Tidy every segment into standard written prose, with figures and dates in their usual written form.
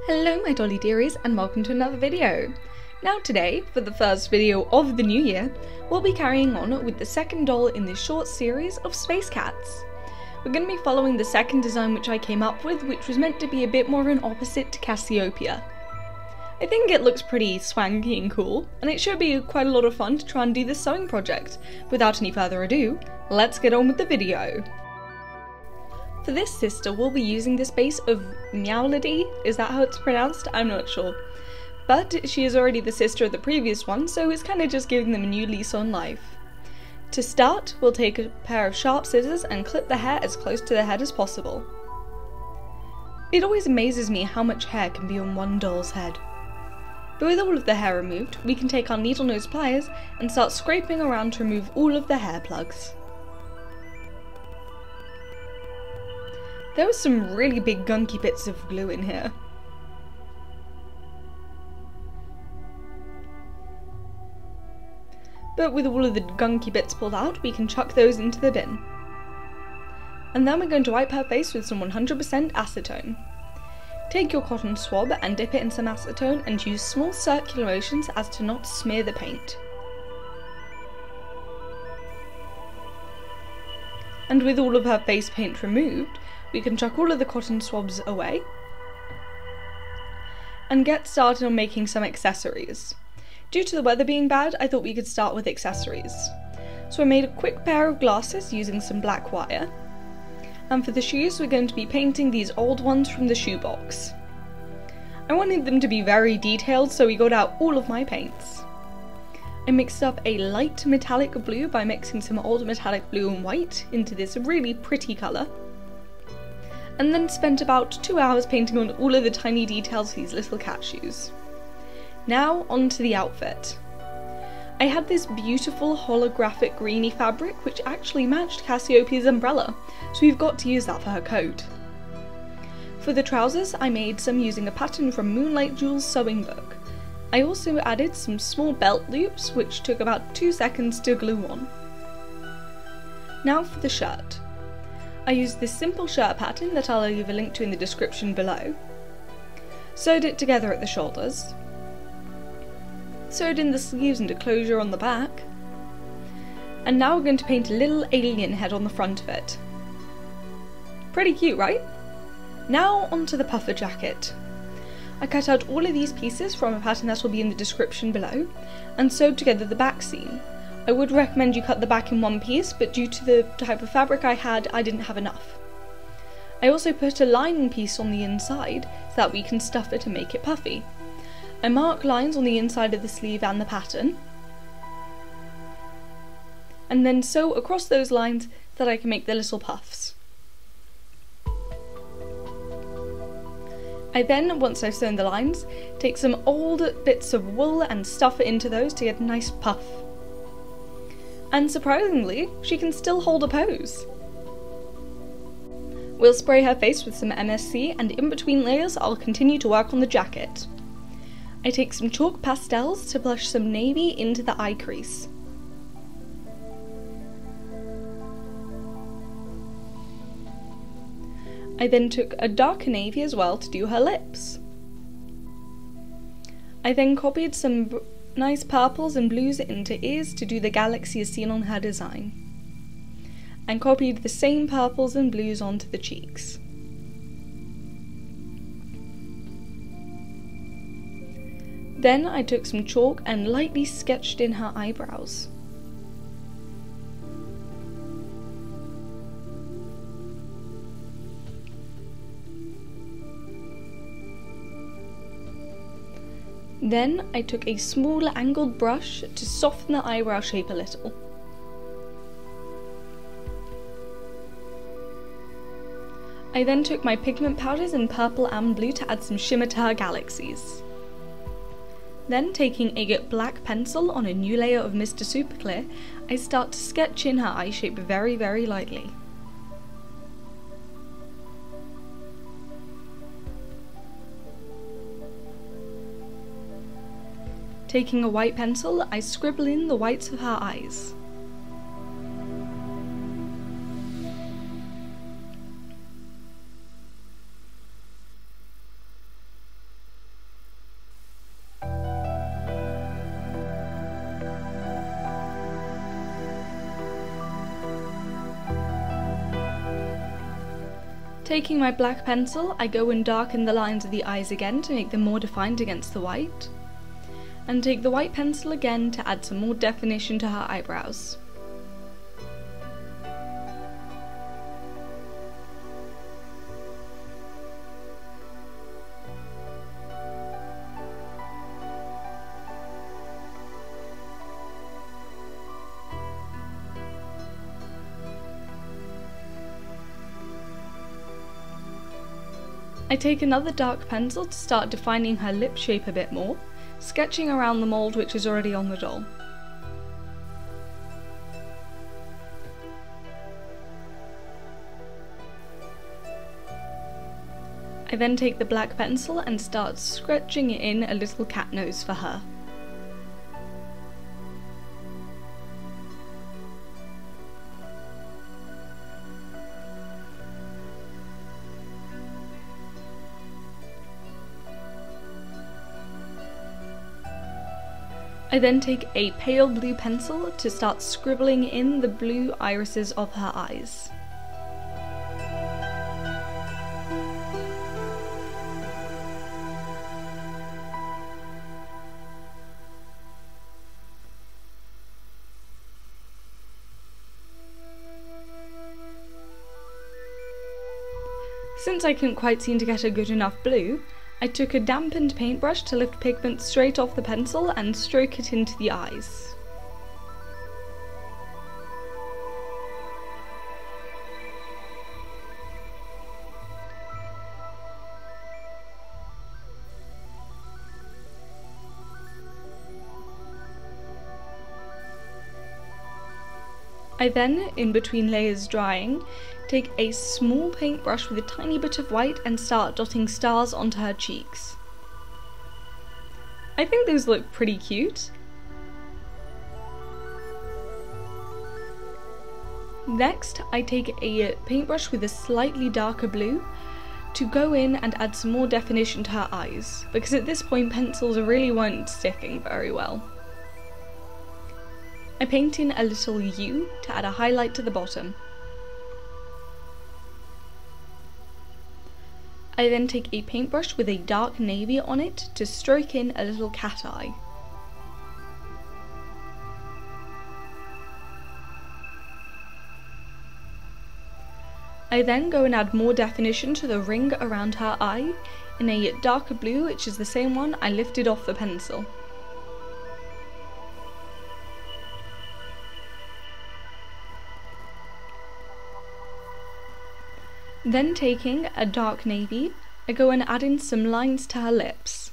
Hello my dolly dearies and welcome to another video. Now today, for the first video of the new year, we'll be carrying on with the second doll in this short series of space cats. We're going to be following the second design which I came up with, which was meant to be a bit more of an opposite to Cassiopeia. I think it looks pretty swanky and cool, and it should be quite a lot of fun to try and do this sewing project. Without any further ado, let's get on with the video. For this sister, we'll be using this base of Meowlady. Is that how it's pronounced? I'm not sure. But she is already the sister of the previous one, so it's kind of just giving them a new lease on life. To start, we'll take a pair of sharp scissors and clip the hair as close to the head as possible. It always amazes me how much hair can be on one doll's head. But with all of the hair removed, we can take our needle nose pliers and start scraping around to remove all of the hair plugs. There were some really big gunky bits of glue in here. But with all of the gunky bits pulled out, we can chuck those into the bin. And then we're going to wipe her face with some 100% acetone. Take your cotton swab and dip it in some acetone and use small circular motions as to not smear the paint. And with all of her face paint removed, we can chuck all of the cotton swabs away and get started on making some accessories. Due to the weather being bad, I thought we could start with accessories. So I made a quick pair of glasses using some black wire, and for the shoes we're going to be painting these old ones from the shoebox. I wanted them to be very detailed, so we got out all of my paints. I mixed up a light metallic blue by mixing some old metallic blue and white into this really pretty colour, and then spent about 2 hours painting on all of the tiny details of these little cat shoes. Now onto the outfit. I had this beautiful holographic greeny fabric which actually matched Cassiopeia's umbrella, so we've got to use that for her coat. For the trousers, I made some using a pattern from Moonlight Jewel's sewing book. I also added some small belt loops which took about 2 seconds to glue on. Now for the shirt. I used this simple shirt pattern that I'll leave a link to in the description below. Sewed it together at the shoulders. Sewed in the sleeves and a closure on the back. And now we're going to paint a little alien head on the front of it. Pretty cute, right? Now onto the puffer jacket. I cut out all of these pieces from a pattern that will be in the description below and sewed together the back seam. I would recommend you cut the back in one piece, but due to the type of fabric I had, I didn't have enough. I also put a lining piece on the inside so that we can stuff it and make it puffy. I mark lines on the inside of the sleeve and the pattern, and then sew across those lines so that I can make the little puffs. I then, once I've sewn the lines, take some old bits of wool and stuff it into those to get a nice puff. And surprisingly, she can still hold a pose. We'll spray her face with some MSC, and in between layers I'll continue to work on the jacket. I take some chalk pastels to blush some navy into the eye crease. I then took a darker navy as well to do her lips. I then copied some nice purples and blues into ears to do the galaxy as seen on her design, and copied the same purples and blues onto the cheeks. Then I took some chalk and lightly sketched in her eyebrows. Then I took a small angled brush to soften the eyebrow shape a little. I then took my pigment powders in purple and blue to add some shimmer to her galaxies. Then, taking a black pencil on a new layer of Mr. Super Clear, I start to sketch in her eye shape very, very lightly. Taking a white pencil, I scribble in the whites of her eyes. Taking my black pencil, I go and darken the lines of the eyes again to make them more defined against the white, and take the white pencil again to add some more definition to her eyebrows. I take another dark pencil to start defining her lip shape a bit more, sketching around the mould which is already on the doll. I then take the black pencil and start sketching in a little cat nose for her. I then take a pale blue pencil to start scribbling in the blue irises of her eyes. Since I couldn't quite seem to get a good enough blue, I took a dampened paintbrush to lift pigment straight off the pencil and stroke it into the eyes. I then, in between layers drying, take a small paintbrush with a tiny bit of white and start dotting stars onto her cheeks. I think those look pretty cute. Next, I take a paintbrush with a slightly darker blue to go in and add some more definition to her eyes, because at this point pencils really weren't sticking very well. I paint in a little U to add a highlight to the bottom. I then take a paintbrush with a dark navy on it to stroke in a little cat eye. I then go and add more definition to the ring around her eye in a darker blue, which is the same one I lifted off the pencil. Then taking a dark navy, I go and add in some lines to her lips.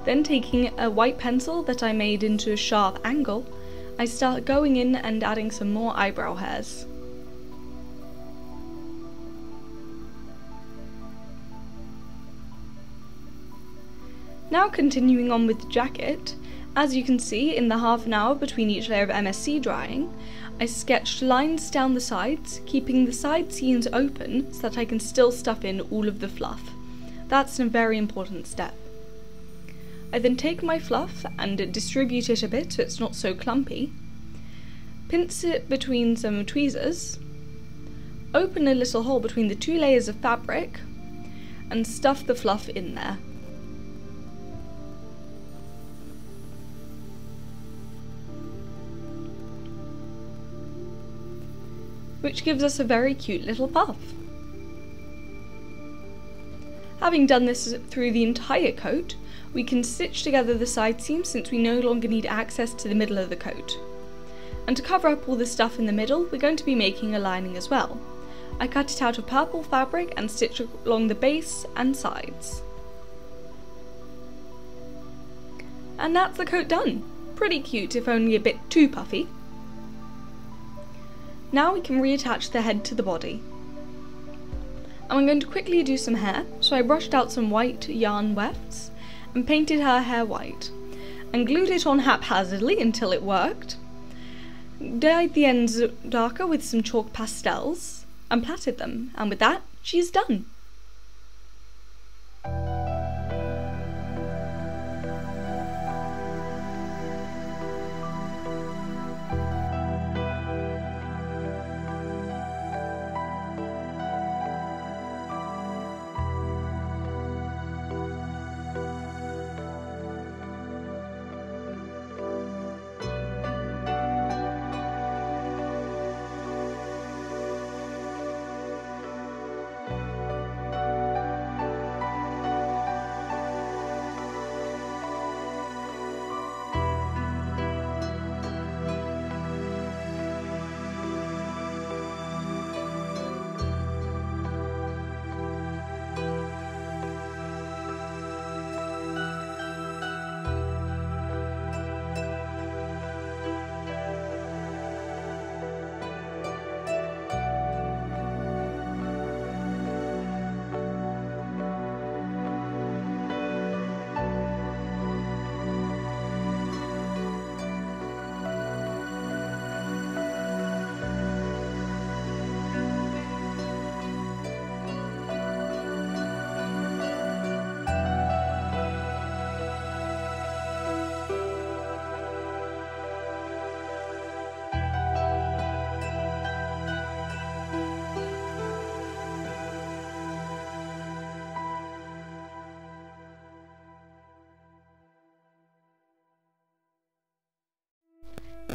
Then taking a white pencil that I made into a sharp angle, I start going in and adding some more eyebrow hairs. Now continuing on with the jacket, as you can see in the half an hour between each layer of MSC drying, I sketched lines down the sides, keeping the side seams open so that I can still stuff in all of the fluff. That's a very important step. I then take my fluff and distribute it a bit so it's not so clumpy, pinch it between some tweezers, open a little hole between the two layers of fabric, and stuff the fluff in there. Which gives us a very cute little puff. Having done this through the entire coat, we can stitch together the side seams since we no longer need access to the middle of the coat. And to cover up all the stuff in the middle, we're going to be making a lining as well. I cut it out of purple fabric and stitched along the base and sides. And that's the coat done. Pretty cute, if only a bit too puffy. Now we can reattach the head to the body. And I'm going to quickly do some hair, so I brushed out some white yarn wefts and painted her hair white, and glued it on haphazardly until it worked, dyed the ends darker with some chalk pastels, and plaited them, and with that, she's done!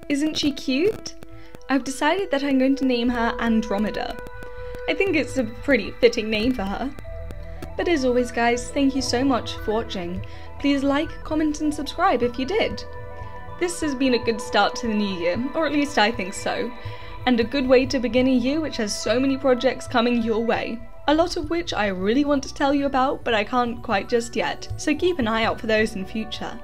Isn't she cute? I've decided that I'm going to name her Andromeda. I think it's a pretty fitting name for her. But as always guys, thank you so much for watching. Please like, comment and subscribe if you did. This has been a good start to the new year, or at least I think so, and a good way to begin a year which has so many projects coming your way. A lot of which I really want to tell you about, but I can't quite just yet, so keep an eye out for those in future.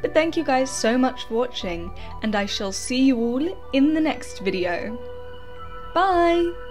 But thank you guys so much for watching, and I shall see you all in the next video. Bye!